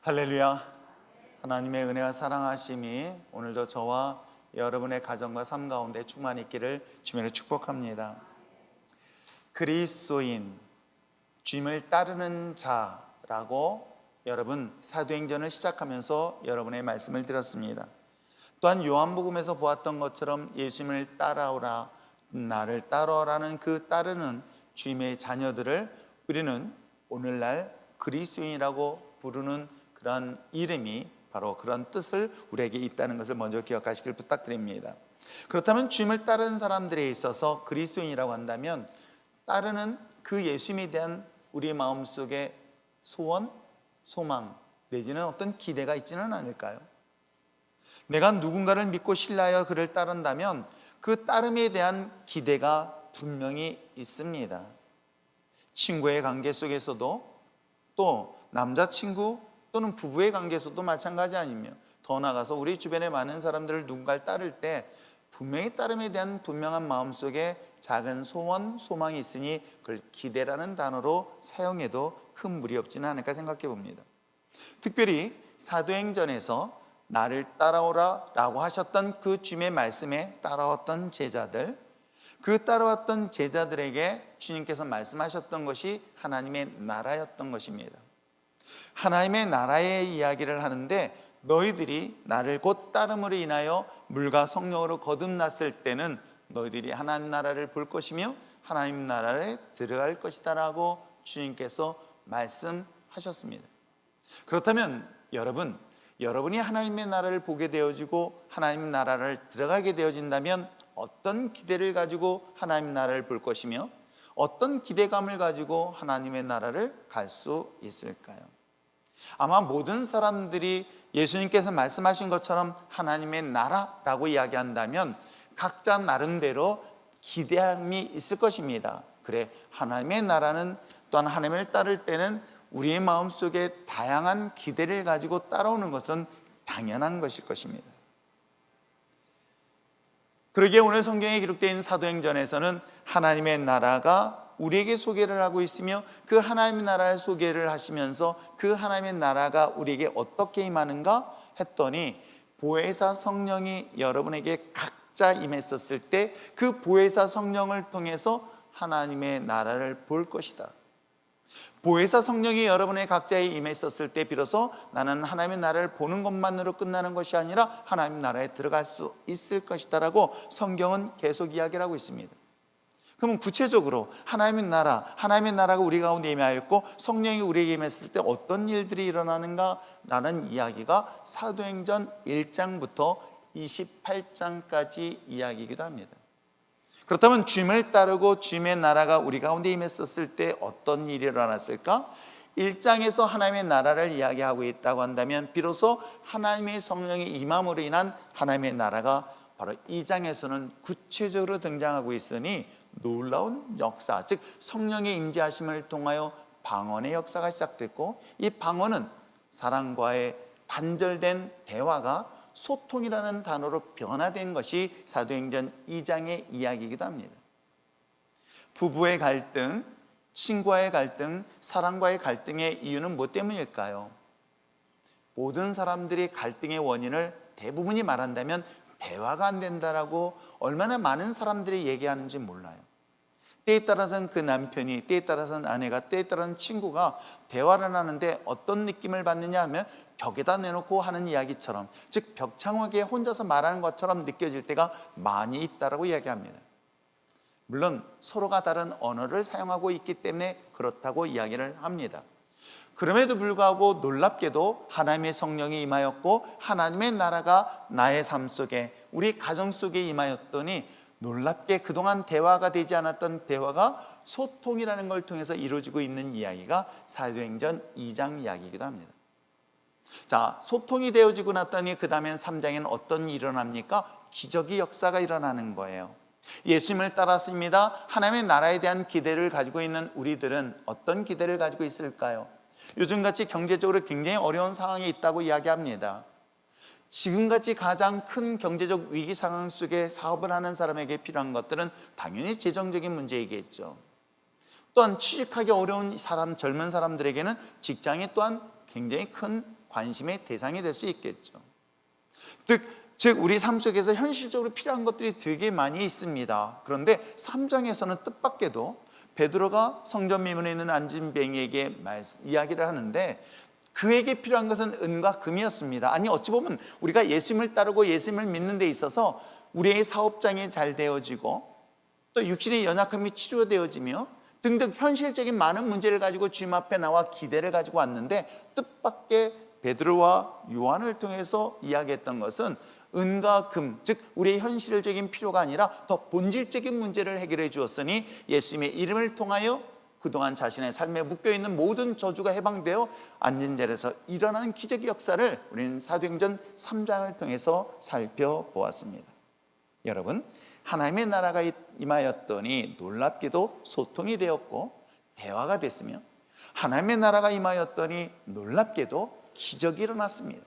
할렐루야. 하나님의 은혜와 사랑하심이 오늘도 저와 여러분의 가정과 삶 가운데 충만히 있기를 주님으로 축복합니다. 그리스도인, 주님을 따르는 자라고 여러분 사도행전을 시작하면서 여러분의 말씀을 드렸습니다. 또한 요한복음에서 보았던 것처럼 예수님을 따라오라, 나를 따라오라는 그 따르는 주님의 자녀들을 우리는 오늘날 그리스도인이라고 부르는 그런 이름이 바로 그런 뜻을 우리에게 있다는 것을 먼저 기억하시길 부탁드립니다. 그렇다면 주님을 따르는 사람들에 있어서 그리스도인이라고 한다면 따르는 그 예수님에 대한 우리의 마음속에 소원, 소망 내지는 어떤 기대가 있지는 않을까요? 내가 누군가를 믿고 신뢰하여 그를 따른다면 그 따름에 대한 기대가 분명히 있습니다. 친구의 관계 속에서도 또 남자친구 또는 부부의 관계에서도 마찬가지 아니며 더 나아가서 우리 주변의 많은 사람들을 누군가를 따를 때 분명히 따름에 대한 분명한 마음속에 작은 소원, 소망이 있으니 그걸 기대라는 단어로 사용해도 큰 무리 없지는 않을까 생각해 봅니다. 특별히 사도행전에서 나를 따라오라 라고 하셨던 그 주님의 말씀에 따라왔던 제자들, 그 따라왔던 제자들에게 주님께서 말씀하셨던 것이 하나님의 나라였던 것입니다. 하나님의 나라의 이야기를 하는데 너희들이 나를 곧 따름으로 인하여 물과 성령으로 거듭났을 때는 너희들이 하나님 나라를 볼 것이며 하나님 나라에 들어갈 것이다 라고 주님께서 말씀하셨습니다. 그렇다면 여러분이 하나님의 나라를 보게 되어지고 하나님 나라를 들어가게 되어진다면 어떤 기대를 가지고 하나님 나라를 볼 것이며 어떤 기대감을 가지고 하나님의 나라를 갈 수 있을까요? 아마 모든 사람들이 예수님께서 말씀하신 것처럼 하나님의 나라라고 이야기한다면 각자 나름대로 기대함이 있을 것입니다. 그래, 하나님의 나라는 또한 하나님을 따를 때는 우리의 마음속에 다양한 기대를 가지고 따라오는 것은 당연한 것일 것입니다. 그러기에 오늘 성경에 기록되어 있는 사도행전에서는 하나님의 나라가 우리에게 소개를 하고 있으며 그 하나님의 나라를 소개를 하시면서 그 하나님의 나라가 우리에게 어떻게 임하는가 했더니 보혜사 성령이 여러분에게 각자 임했었을 때 그 보혜사 성령을 통해서 하나님의 나라를 볼 것이다. 보혜사 성령이 여러분의 각자에 임했었을 때 비로소 나는 하나님의 나라를 보는 것만으로 끝나는 것이 아니라 하나님 나라에 들어갈 수 있을 것이다 라고 성경은 계속 이야기를 하고 있습니다. 그러면 구체적으로 하나님의 나라가 우리 가운데 임하였고 성령이 우리에게 임했을 때 어떤 일들이 일어나는가 라는 이야기가 사도행전 1장부터 28장까지 이야기이기도 합니다. 그렇다면 주님을 따르고 주님의 나라가 우리 가운데 임했었을 때 어떤 일이 일어났을까? 1장에서 하나님의 나라를 이야기하고 있다고 한다면 비로소 하나님의 성령이 임함으로 인한 하나님의 나라가 바로 2장에서는 구체적으로 등장하고 있으니 놀라운 역사, 즉 성령의 임재하심을 통하여 방언의 역사가 시작됐고 이 방언은 사랑과의 단절된 대화가 소통이라는 단어로 변화된 것이 사도행전 2장의 이야기이기도 합니다. 부부의 갈등, 친구와의 갈등, 사랑과의 갈등의 이유는 무엇 때문일까요? 모든 사람들이 갈등의 원인을 대부분이 말한다면 대화가 안 된다라고 얼마나 많은 사람들이 얘기하는지 몰라요. 때에 따라서는 그 남편이, 때에 따라서는 아내가, 때에 따라서는 친구가 대화를 하는데 어떤 느낌을 받느냐 하면 벽에다 내놓고 하는 이야기처럼, 즉 벽창호에게 혼자서 말하는 것처럼 느껴질 때가 많이 있다라고 이야기합니다. 물론 서로가 다른 언어를 사용하고 있기 때문에 그렇다고 이야기를 합니다. 그럼에도 불구하고 놀랍게도 하나님의 성령이 임하였고 하나님의 나라가 나의 삶 속에, 우리 가정 속에 임하였더니 놀랍게 그동안 대화가 되지 않았던 대화가 소통이라는 걸 통해서 이루어지고 있는 이야기가 사도행전 2장 이야기이기도 합니다. 자, 소통이 되어지고 났더니 그 다음엔 3장에는 어떤 일이 일어납니까? 기적의 역사가 일어나는 거예요. 예수님을 따랐습니다. 하나님의 나라에 대한 기대를 가지고 있는 우리들은 어떤 기대를 가지고 있을까요? 요즘같이 경제적으로 굉장히 어려운 상황에 있다고 이야기합니다. 지금같이 가장 큰 경제적 위기 상황 속에 사업을 하는 사람에게 필요한 것들은 당연히 재정적인 문제이겠죠. 또한 취직하기 어려운 사람, 젊은 사람들에게는 직장이 또한 굉장히 큰 관심의 대상이 될 수 있겠죠. 즉 우리 삶 속에서 현실적으로 필요한 것들이 되게 많이 있습니다. 그런데 3장에서는 뜻밖에도 베드로가 성전 미문에 있는 안진뱅이에게 이야기를 하는데 그에게 필요한 것은 은과 금이었습니다. 아니 어찌 보면 우리가 예수님을 따르고 예수님을 믿는 데 있어서 우리의 사업장이 잘 되어지고 또 육신의 연약함이 치료되어지며 등등 현실적인 많은 문제를 가지고 주님 앞에 나와 기대를 가지고 왔는데 뜻밖의 베드로와 요한을 통해서 이야기했던 것은 은과 금, 즉 우리의 현실적인 필요가 아니라 더 본질적인 문제를 해결해 주었으니 예수님의 이름을 통하여 그동안 자신의 삶에 묶여있는 모든 저주가 해방되어 앉은 자리에서 일어나는 기적의 역사를 우리는 사도행전 3장을 통해서 살펴보았습니다. 여러분, 하나님의 나라가 임하였더니 놀랍게도 소통이 되었고 대화가 됐으며 하나님의 나라가 임하였더니 놀랍게도 기적이 일어났습니다.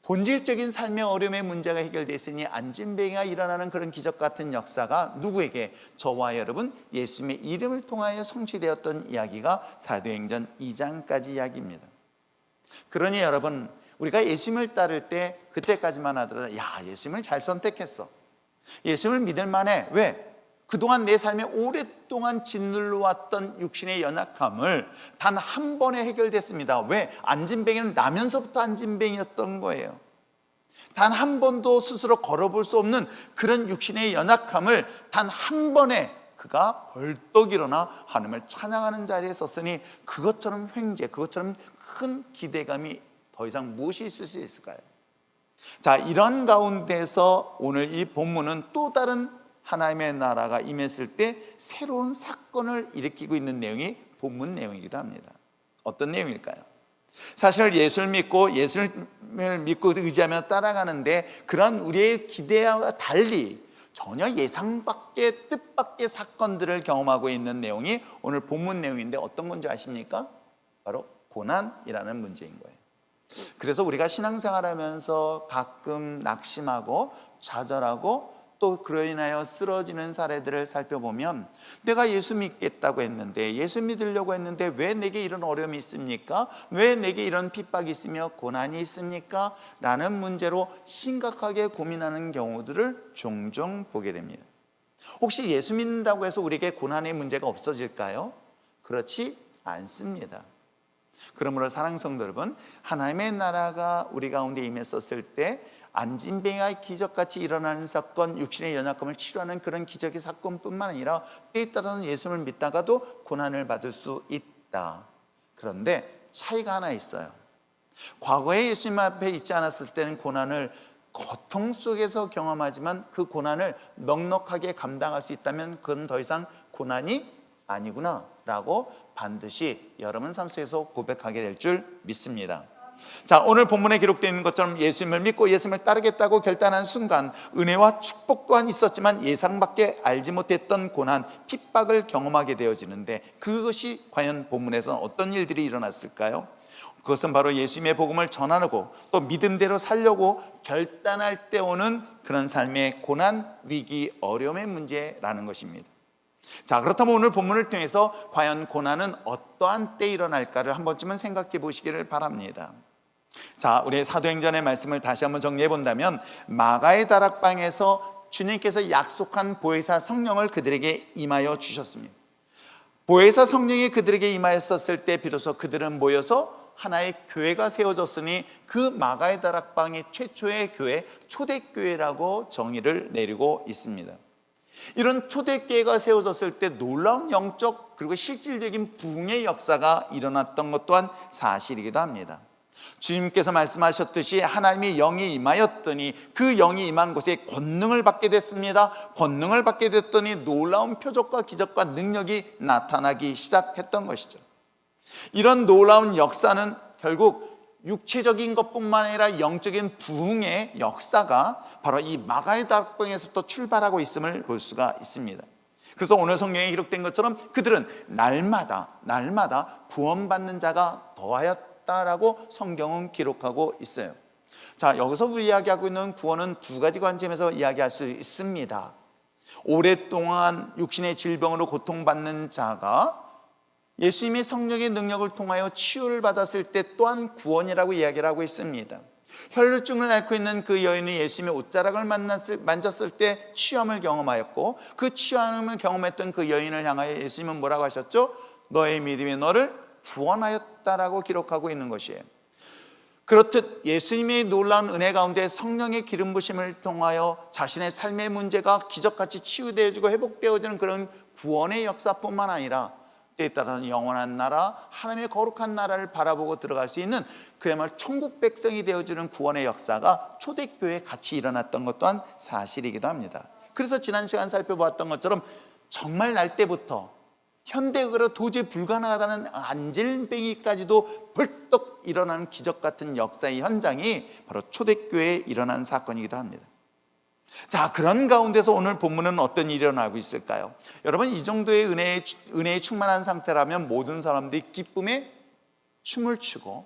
본질적인 삶의 어려움의 문제가 해결됐으니 안진뱅이가 일어나는 그런 기적 같은 역사가 누구에게? 저와 여러분 예수님의 이름을 통하여 성취되었던 이야기가 사도행전 2장까지 이야기입니다. 그러니 여러분 우리가 예수님을 따를 때 그때까지만 하더라도 야 예수님을 잘 선택했어, 예수님을 믿을 만해. 왜? 그동안 내 삶에 오랫동안 짓눌러 왔던 육신의 연약함을 단 한 번에 해결됐습니다. 왜? 안진뱅이는 나면서부터 안진뱅이였던 거예요. 단 한 번도 스스로 걸어볼 수 없는 그런 육신의 연약함을 단 한 번에 그가 벌떡 일어나 하나님을 찬양하는 자리에 섰으니 그것처럼 횡재, 그것처럼 큰 기대감이 더 이상 무엇이 있을 수 있을까요? 자, 이런 가운데서 오늘 이 본문은 또 다른 하나님의 나라가 임했을 때 새로운 사건을 일으키고 있는 내용이 본문 내용이기도 합니다. 어떤 내용일까요? 사실 예수를 믿고 의지하며 따라가는데 그런 우리의 기대와 달리 전혀 예상 밖의 뜻 밖의 사건들을 경험하고 있는 내용이 오늘 본문 내용인데 어떤 건지 아십니까? 바로 고난이라는 문제인 거예요. 그래서 우리가 신앙생활하면서 가끔 낙심하고 좌절하고 또 그로 인하여 쓰러지는 사례들을 살펴보면 내가 예수 믿겠다고 했는데, 예수 믿으려고 했는데 왜 내게 이런 어려움이 있습니까? 왜 내게 이런 핍박이 있으며 고난이 있습니까? 라는 문제로 심각하게 고민하는 경우들을 종종 보게 됩니다. 혹시 예수 믿는다고 해서 우리에게 고난의 문제가 없어질까요? 그렇지 않습니다. 그러므로 사랑하는 성도 여러분, 하나님의 나라가 우리 가운데 임했었을 때 안진뱅이의 기적같이 일어나는 사건, 육신의 연약함을 치료하는 그런 기적의 사건뿐만 아니라 때에 따라서는 예수를 믿다가도 고난을 받을 수 있다. 그런데 차이가 하나 있어요. 과거에 예수님 앞에 있지 않았을 때는 고난을 고통 속에서 경험하지만 그 고난을 넉넉하게 감당할 수 있다면 그건 더 이상 고난이 아니구나 라고 반드시 여러분 삶 속에서 고백하게 될 줄 믿습니다. 자, 오늘 본문에 기록되어 있는 것처럼 예수님을 믿고 예수님을 따르겠다고 결단한 순간 은혜와 축복 또한 있었지만 예상밖에 알지 못했던 고난, 핍박을 경험하게 되어지는데 그것이 과연 본문에서 어떤 일들이 일어났을까요? 그것은 바로 예수님의 복음을 전하고 또 믿음대로 살려고 결단할 때 오는 그런 삶의 고난, 위기, 어려움의 문제라는 것입니다. 자, 그렇다면 오늘 본문을 통해서 과연 고난은 어떠한 때 일어날까를 한 번쯤은 생각해 보시기를 바랍니다. 자, 우리 사도행전의 말씀을 다시 한번 정리해 본다면 마가의 다락방에서 주님께서 약속한 보혜사 성령을 그들에게 임하여 주셨습니다. 보혜사 성령이 그들에게 임하였었을 때 비로소 그들은 모여서 하나의 교회가 세워졌으니 그 마가의 다락방이 최초의 교회, 초대교회라고 정의를 내리고 있습니다. 이런 초대교회가 세워졌을 때 놀라운 영적 그리고 실질적인 부흥의 역사가 일어났던 것 또한 사실이기도 합니다. 주님께서 말씀하셨듯이 하나님의 영이 임하였더니 그 영이 임한 곳에 권능을 받게 됐습니다. 권능을 받게 됐더니 놀라운 표적과 기적과 능력이 나타나기 시작했던 것이죠. 이런 놀라운 역사는 결국 육체적인 것뿐만 아니라 영적인 부흥의 역사가 바로 이 마가의 다락방에서부터 출발하고 있음을 볼 수가 있습니다. 그래서 오늘 성경에 기록된 것처럼 그들은 날마다 구원받는 자가 더하였다라고 성경은 기록하고 있어요. 자, 여기서 우리 이야기하고 있는 구원은 두 가지 관점에서 이야기할 수 있습니다. 오랫동안 육신의 질병으로 고통받는 자가 예수님의 성령의 능력을 통하여 치유를 받았을 때 또한 구원이라고 이야기를 하고 있습니다. 혈루증을 앓고 있는 그 여인이 예수님의 옷자락을 만졌을 때 치유함을 경험하였고, 그 치유함을 경험했던 그 여인을 향하여 예수님은 뭐라고 하셨죠? 너의 믿음이 너를 구원하였다라고 기록하고 있는 것이에요. 그렇듯 예수님의 놀라운 은혜 가운데 성령의 기름 부심을 통하여 자신의 삶의 문제가 기적같이 치유되어지고 회복되어지는 그런 구원의 역사뿐만 아니라 때에 따라서는 영원한 나라, 하나님의 거룩한 나라를 바라보고 들어갈 수 있는 그야말로 천국 백성이 되어주는 구원의 역사가 초대교회에 같이 일어났던 것 또한 사실이기도 합니다. 그래서 지난 시간 살펴보았던 것처럼 정말 날 때부터 현대적으로 도저히 불가능하다는 안질뱅이까지도 벌떡 일어나는 기적 같은 역사의 현장이 바로 초대교회에 일어난 사건이기도 합니다. 자, 그런 가운데서 오늘 본문은 어떤 일이 일어나고 있을까요? 여러분, 이 정도의 은혜에 충만한 상태라면 모든 사람들이 기쁨에 춤을 추고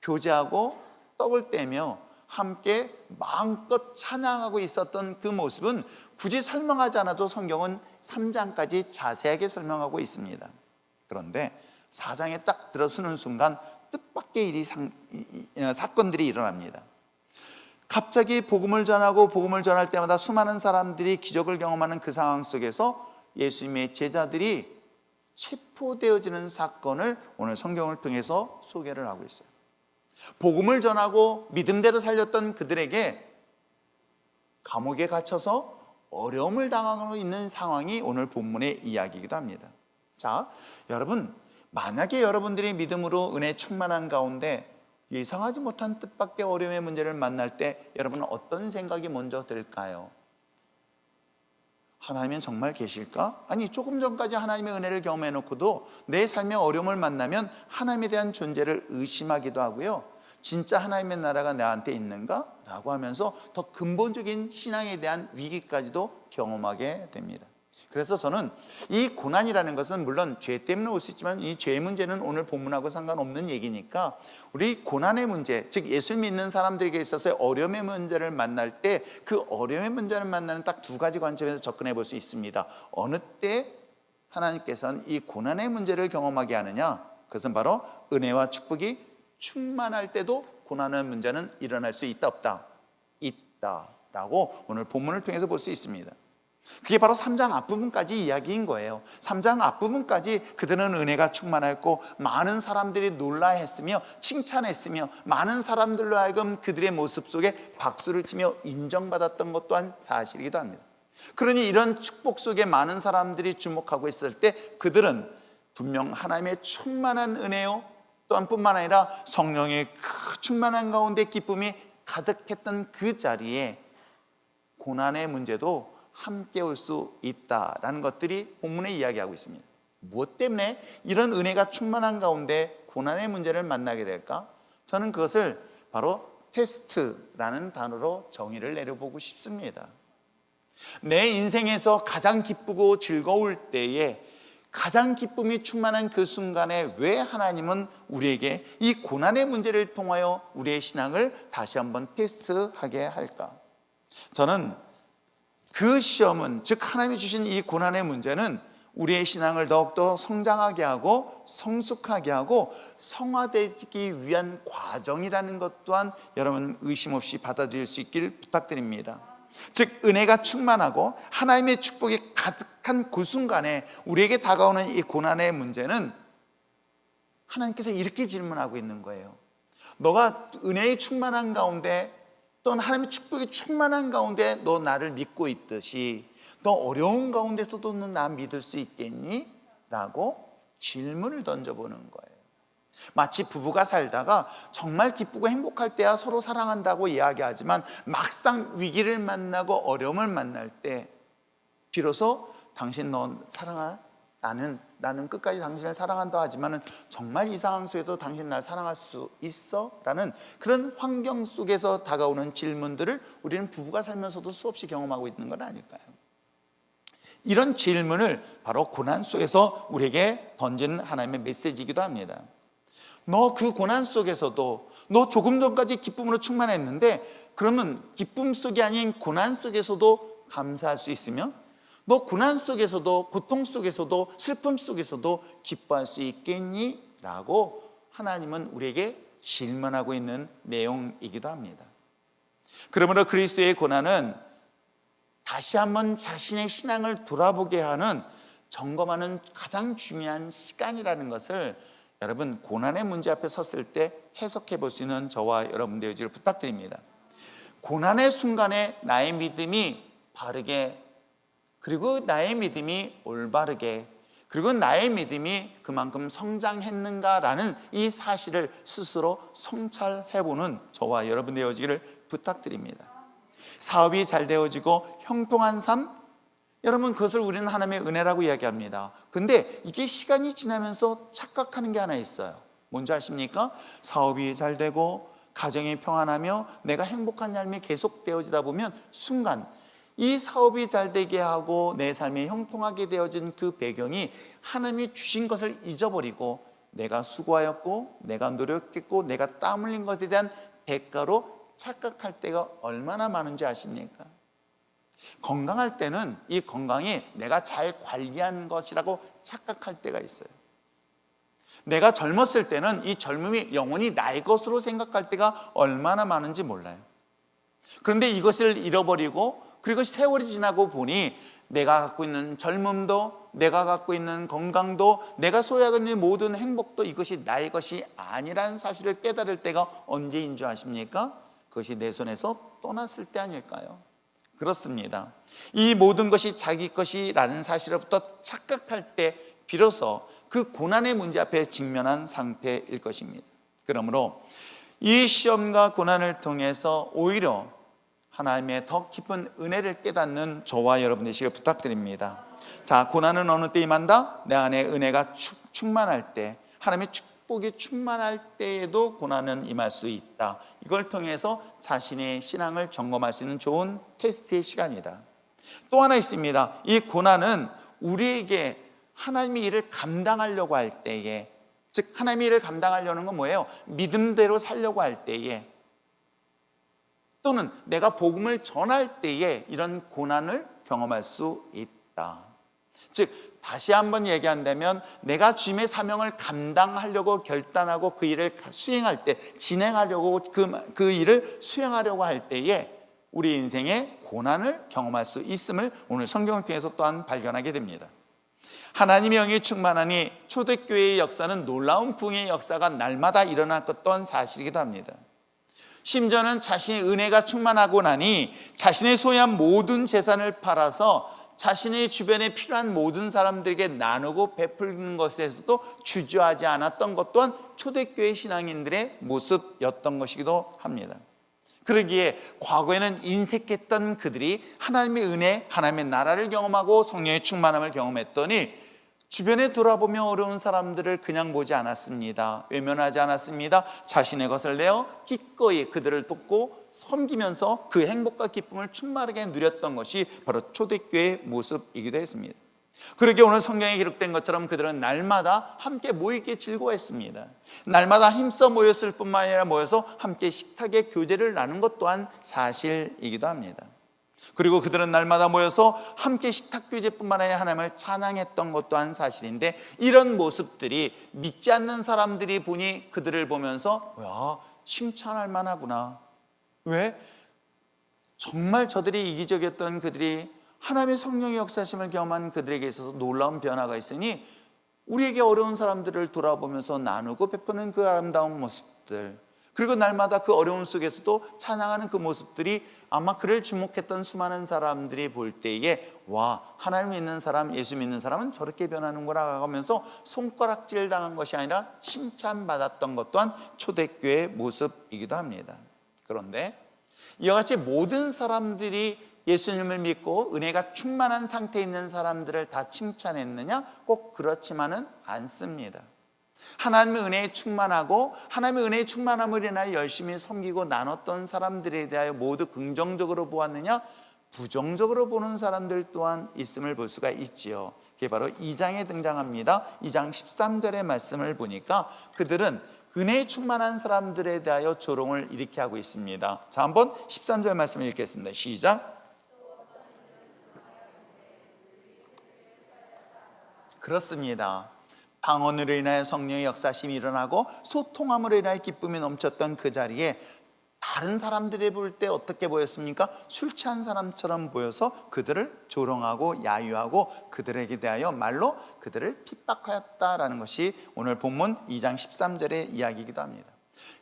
교제하고 떡을 떼며 함께 마음껏 찬양하고 있었던 그 모습은 굳이 설명하지 않아도 성경은 3장까지 자세하게 설명하고 있습니다. 그런데 4장에 딱 들어서는 순간 뜻밖의 사건들이 일어납니다. 갑자기 복음을 전하고 복음을 전할 때마다 수많은 사람들이 기적을 경험하는 그 상황 속에서 예수님의 제자들이 체포되어지는 사건을 오늘 성경을 통해서 소개를 하고 있어요. 복음을 전하고 믿음대로 살렸던 그들에게 감옥에 갇혀서 어려움을 당하고 있는 상황이 오늘 본문의 이야기이기도 합니다. 자, 여러분, 만약에 여러분들이 믿음으로 은혜 충만한 가운데 예상하지 못한 뜻밖의 어려움의 문제를 만날 때 여러분은 어떤 생각이 먼저 들까요? 하나님은 정말 계실까? 아니, 조금 전까지 하나님의 은혜를 경험해 놓고도 내 삶의 어려움을 만나면 하나님에 대한 존재를 의심하기도 하고요, 진짜 하나님의 나라가 나한테 있는가? 라고 하면서 더 근본적인 신앙에 대한 위기까지도 경험하게 됩니다. 그래서 저는 이 고난이라는 것은 물론 죄 때문에 올 수 있지만 이 죄의 문제는 오늘 본문하고 상관없는 얘기니까 우리 고난의 문제, 즉 예수 믿는 사람들에게 있어서의 어려움의 문제를 만날 때 그 어려움의 문제를 만나는 딱 두 가지 관점에서 접근해 볼 수 있습니다. 어느 때 하나님께서는 이 고난의 문제를 경험하게 하느냐? 그것은 바로 은혜와 축복이 충만할 때도 고난의 문제는 일어날 수 있다 없다? 있다라고 오늘 본문을 통해서 볼 수 있습니다. 그게 바로 3장 앞부분까지 이야기인 거예요. 3장 앞부분까지 그들은 은혜가 충만했고 많은 사람들이 놀라했으며 칭찬했으며 많은 사람들로 하여금 그들의 모습 속에 박수를 치며 인정받았던 것 또한 사실이기도 합니다. 그러니 이런 축복 속에 많은 사람들이 주목하고 있을 때 그들은 분명 하나님의 충만한 은혜요, 또한 뿐만 아니라 성령의 그 충만한 가운데 기쁨이 가득했던 그 자리에 고난의 문제도 함께 올 수 있다라는 것들이 본문에 이야기하고 있습니다. 무엇 때문에 이런 은혜가 충만한 가운데 고난의 문제를 만나게 될까? 저는 그것을 바로 테스트라는 단어로 정의를 내려보고 싶습니다. 내 인생에서 가장 기쁘고 즐거울 때에 가장 기쁨이 충만한 그 순간에 왜 하나님은 우리에게 이 고난의 문제를 통하여 우리의 신앙을 다시 한번 테스트하게 할까? 저는 그 시험은, 즉 하나님이 주신 이 고난의 문제는 우리의 신앙을 더욱더 성장하게 하고 성숙하게 하고 성화되기 위한 과정이라는 것 또한 여러분 의심 없이 받아들일 수 있기를 부탁드립니다. 즉 은혜가 충만하고 하나님의 축복이 가득한 그 순간에 우리에게 다가오는 이 고난의 문제는 하나님께서 이렇게 질문하고 있는 거예요. 너가 은혜의 충만한 가운데 또는 하나님의 축복이 충만한 가운데 너 나를 믿고 있듯이 너 어려운 가운데서도 너 나 믿을 수 있겠니? 라고 질문을 던져보는 거예요. 마치 부부가 살다가 정말 기쁘고 행복할 때야 서로 사랑한다고 이야기하지만 막상 위기를 만나고 어려움을 만날 때 비로소 당신 너 사랑하? 나는 끝까지 당신을 사랑한다 하지만 정말 이 상황 속에서 당신 날 사랑할 수 있어? 라는 그런 환경 속에서 다가오는 질문들을 우리는 부부가 살면서도 수없이 경험하고 있는 건 아닐까요? 이런 질문을 바로 고난 속에서 우리에게 던지는 하나님의 메시지이기도 합니다. 너 그 고난 속에서도 너 조금 전까지 기쁨으로 충만했는데 그러면 기쁨 속이 아닌 고난 속에서도 감사할 수 있으면 너 고난 속에서도, 고통 속에서도, 슬픔 속에서도 기뻐할 수 있겠니? 라고 하나님은 우리에게 질문하고 있는 내용이기도 합니다. 그러므로 그리스도의 고난은 다시 한번 자신의 신앙을 돌아보게 하는, 점검하는 가장 중요한 시간이라는 것을 여러분, 고난의 문제 앞에 섰을 때 해석해 볼 수 있는 저와 여러분 되어지를 부탁드립니다. 고난의 순간에 나의 믿음이 바르게, 그리고 나의 믿음이 올바르게, 그리고 나의 믿음이 그만큼 성장했는가라는 이 사실을 스스로 성찰해보는 저와 여러분 되어지기를 부탁드립니다. 사업이 잘 되어지고 형통한 삶, 여러분 그것을 우리는 하나님의 은혜라고 이야기합니다. 근데 이게 시간이 지나면서 착각하는 게 하나 있어요. 뭔지 아십니까? 사업이 잘 되고 가정이 평안하며 내가 행복한 삶이 계속되어지다 보면 순간 이 사업이 잘 되게 하고 내 삶이 형통하게 되어진 그 배경이 하나님이 주신 것을 잊어버리고 내가 수고하였고 내가 노력했고 내가 땀 흘린 것에 대한 대가로 착각할 때가 얼마나 많은지 아십니까? 건강할 때는 이 건강이 내가 잘 관리한 것이라고 착각할 때가 있어요. 내가 젊었을 때는 이 젊음이 영원히 나의 것으로 생각할 때가 얼마나 많은지 몰라요. 그런데 이것을 잃어버리고, 그리고 세월이 지나고 보니 내가 갖고 있는 젊음도, 내가 갖고 있는 건강도, 내가 소유하고 있는 모든 행복도 이것이 나의 것이 아니라는 사실을 깨달을 때가 언제인 줄 아십니까? 그것이 내 손에서 떠났을 때 아닐까요? 그렇습니다. 이 모든 것이 자기 것이라는 사실로부터 착각할 때 비로소 그 고난의 문제 앞에 직면한 상태일 것입니다. 그러므로 이 시험과 고난을 통해서 오히려 하나님의 더 깊은 은혜를 깨닫는 저와 여러분 되시길 부탁드립니다. 자, 고난은 어느 때 임한다? 내 안에 은혜가 충만할 때, 하나님의 축복이 충만할 때에도 고난은 임할 수 있다. 이걸 통해서 자신의 신앙을 점검할 수 있는 좋은 테스트의 시간이다. 또 하나 있습니다. 이 고난은 우리에게 하나님의 일을 감당하려고 할 때에, 즉 하나님의 일을 감당하려는 건 뭐예요? 믿음대로 살려고 할 때에, 또는 내가 복음을 전할 때에 이런 고난을 경험할 수 있다. 즉 다시 한번 얘기한다면 내가 주님의 사명을 감당하려고 결단하고 그 일을 수행할 때, 진행하려고 그 일을 수행하려고 할 때에 우리 인생에 고난을 경험할 수 있음을 오늘 성경을 통해서 또한 발견하게 됩니다. 하나님의 영이 충만하니 초대교회의 역사는 놀라운 부흥의 역사가 날마다 일어났던 사실이기도 합니다. 심지어는 자신의 은혜가 충만하고 나니 자신의 소유한 모든 재산을 팔아서 자신의 주변에 필요한 모든 사람들에게 나누고 베푸는 것에서도 주저하지 않았던 것 또한 초대교회 신앙인들의 모습이었던 것이기도 합니다. 그러기에 과거에는 인색했던 그들이 하나님의 은혜, 하나님의 나라를 경험하고 성령의 충만함을 경험했더니 주변에 돌아보며 어려운 사람들을 그냥 보지 않았습니다. 외면하지 않았습니다. 자신의 것을 내어 기꺼이 그들을 돕고 섬기면서 그 행복과 기쁨을 충만하게 누렸던 것이 바로 초대교회의 모습이기도 했습니다. 그러기에 오늘 성경에 기록된 것처럼 그들은 날마다 함께 모이기에 즐거워했습니다. 날마다 힘써 모였을 뿐만 아니라 모여서 함께 식탁에 교제를 나눈 것 또한 사실이기도 합니다. 그리고 그들은 날마다 모여서 함께 식탁교제뿐만 아니라 하나님을 찬양했던 것 또한 사실인데, 이런 모습들이 믿지 않는 사람들이 보니 그들을 보면서 야, 칭찬할 만하구나. 왜? 정말 저들이 이기적이었던 그들이 하나님의 성령의 역사심을 경험한 그들에게 있어서 놀라운 변화가 있으니 우리에게 어려운 사람들을 돌아보면서 나누고 베푸는 그 아름다운 모습들, 그리고 날마다 그 어려움 속에서도 찬양하는 그 모습들이 아마 그를 주목했던 수많은 사람들이 볼 때에 와, 하나님 믿는 사람, 예수 믿는 사람은 저렇게 변하는구나 하면서 손가락질 당한 것이 아니라 칭찬받았던 것 또한 초대교회의 모습이기도 합니다. 그런데 이와 같이 모든 사람들이 예수님을 믿고 은혜가 충만한 상태에 있는 사람들을 다 칭찬했느냐? 꼭 그렇지만은 않습니다. 하나님의 은혜에 충만하고 하나님의 은혜에 충만함을 인하여 열심히 섬기고 나눴던 사람들에 대하여 모두 긍정적으로 보았느냐? 부정적으로 보는 사람들 또한 있음을 볼 수가 있지요. 그게 바로 2장에 등장합니다. 2장 13절의 말씀을 보니까 그들은 은혜에 충만한 사람들에 대하여 조롱을 이렇게 하고 있습니다. 자, 한번 13절 말씀을 읽겠습니다. 시작. 그렇습니다. 방언으로 인하여 성령의 역사심이 일어나고 소통함으로 인하여 기쁨이 넘쳤던 그 자리에 다른 사람들이 볼 때 어떻게 보였습니까? 술 취한 사람처럼 보여서 그들을 조롱하고 야유하고 그들에게 대하여 말로 그들을 핍박하였다라는 것이 오늘 본문 2장 13절의 이야기이기도 합니다.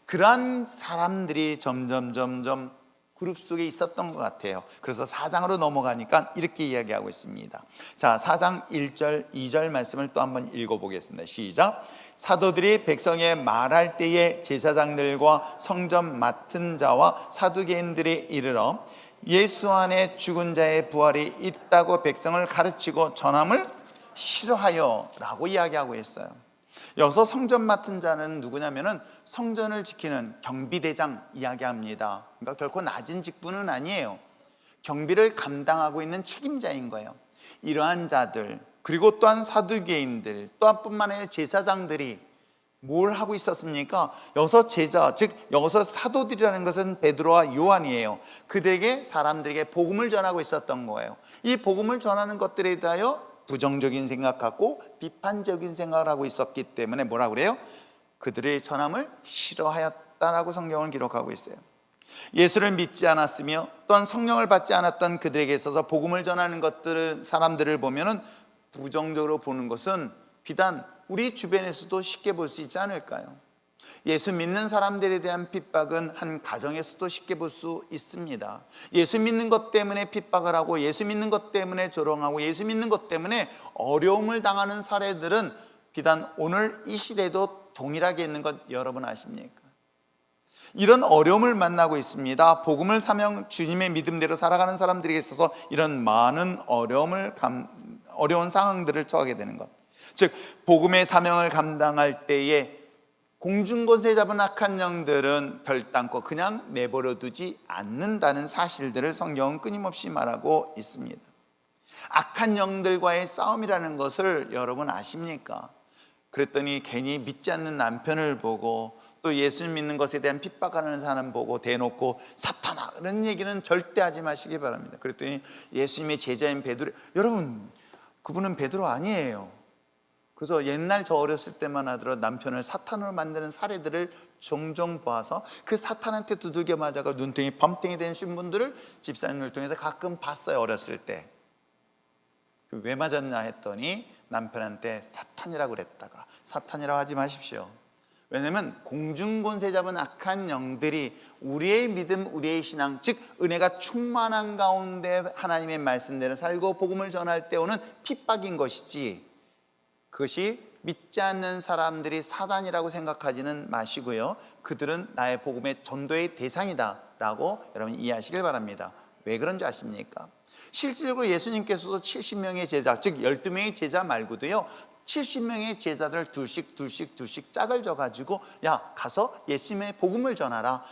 그러한 사람들이 점점 그룹 속에 있었던 것 같아요. 그래서 4장으로 넘어가니까 이렇게 이야기하고 있습니다. 자, 4장 1절 2절 말씀을 또 한번 읽어보겠습니다. 시작. 사도들이 백성에 말할 때에 제사장들과 성전 맡은 자와 사두개인들이 이르러 예수 안에 죽은 자의 부활이 있다고 백성을 가르치고 전함을 싫어하여 라고 이야기하고 있어요. 여기서 성전 맡은 자는 누구냐면은 성전을 지키는 경비대장 이야기합니다. 그러니까 결코 낮은 직분은 아니에요. 경비를 감당하고 있는 책임자인 거예요. 이러한 자들, 그리고 또한 사두개인들, 또한 뿐만 아니라 제사장들이 뭘 하고 있었습니까? 여기서 제자, 즉 여기서 사도들이라는 것은 베드로와 요한이에요. 그들에게 사람들에게 복음을 전하고 있었던 거예요. 이 복음을 전하는 것들에 대하여 부정적인 생각 갖고 비판적인 생각을 하고 있었기 때문에 뭐라 그래요? 그들의 전함을 싫어하였다라고 성경을 기록하고 있어요. 예수를 믿지 않았으며 또한 성령을 받지 않았던 그들에게 있어서 복음을 전하는 것들을 사람들을 보면은 부정적으로 보는 것은 비단 우리 주변에서도 쉽게 볼 수 있지 않을까요? 예수 믿는 사람들에 대한 핍박은 한 가정에서도 쉽게 볼 수 있습니다. 예수 믿는 것 때문에 핍박을 하고 예수 믿는 것 때문에 조롱하고 예수 믿는 것 때문에 어려움을 당하는 사례들은 비단 오늘 이 시대도 동일하게 있는 것 여러분 아십니까? 이런 어려움을 만나고 있습니다. 복음을 사명 주님의 믿음대로 살아가는 사람들에게 있어서 이런 많은 어려운 상황들을 처하게 되는 것, 즉 복음의 사명을 감당할 때에 공중권세 잡은 악한 영들은 별땅고 그냥 내버려 두지 않는다는 사실들을 성경은 끊임없이 말하고 있습니다. 악한 영들과의 싸움이라는 것을 여러분 아십니까? 그랬더니 괜히 믿지 않는 남편을 보고 또 예수 믿는 것에 대한 핍박하는 사람 보고 대놓고 사탄아 그런 얘기는 절대 하지 마시기 바랍니다. 그랬더니 예수님의 제자인 베드로, 여러분 그분은 베드로 아니에요. 그래서 옛날 저 어렸을 때만 하더라도 남편을 사탄으로 만드는 사례들을 종종 보아서 그 사탄한테 두들겨 맞아가 눈탱이 범탱이 된 신분들을 집사님을 통해서 가끔 봤어요. 어렸을 때. 왜 맞았냐 했더니 남편한테 사탄이라고 그랬다가 사탄이라고 하지 마십시오. 왜냐하면 공중권세 잡은 악한 영들이 우리의 믿음, 우리의 신앙, 즉 은혜가 충만한 가운데 하나님의 말씀대로 살고 복음을 전할 때 오는 핍박인 것이지, 그것이 믿지 않는 사람들이 사단이라고 생각하지는 마시고요, 그들은 나의 복음의 전도의 대상이다 라고 여러분 이해하시길 바랍니다. 왜 그런지 아십니까? 실질적으로 예수님께서도 70명의 제자, 즉 12명의 제자 말고도요 70명의 제자들 둘씩 짝을 져가지고 야 가서 예수님의 복음을 전하라,